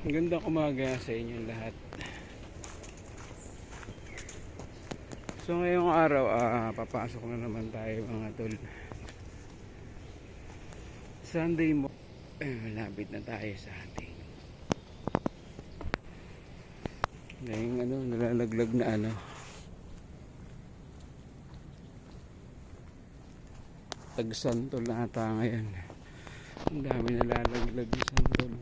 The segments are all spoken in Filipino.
Magandang umaga sa inyo lahat. So ngayong araw, papasok na naman tayo mga tol. Sunday mo, malapit na tayo sa ating ngayong nalalaglag na tagsantol na ata ngayon. Ang dami nalalaglag ng santol.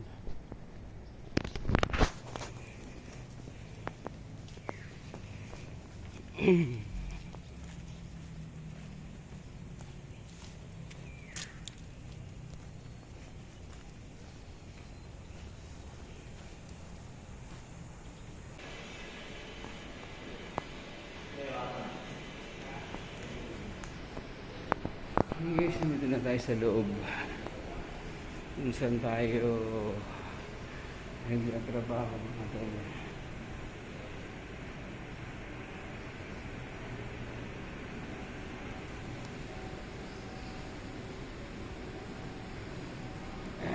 Guys, nandito na tayo sa loob kung saan tayo nagtatrabaho mga tol.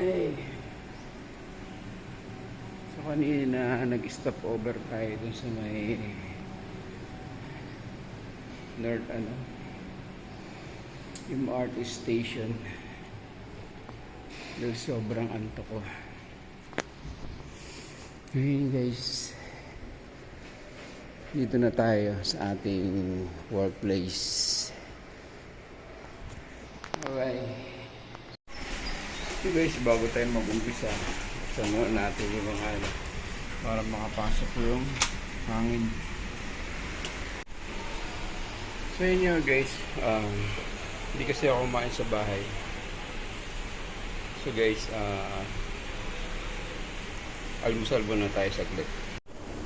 Ay, so kanina nag-stop over tayo dun sa may North MRT station dahil sobrang antok ko. Ngayon guys, dito na tayo sa ating workplace. Okay. So guys, bago tayo mag-umpisa, buksan muna natin yung mga para makapasok yung hangin. So yun yun guys, hindi kasi ako kumain sa bahay. So guys, almusal muna tayo saglit.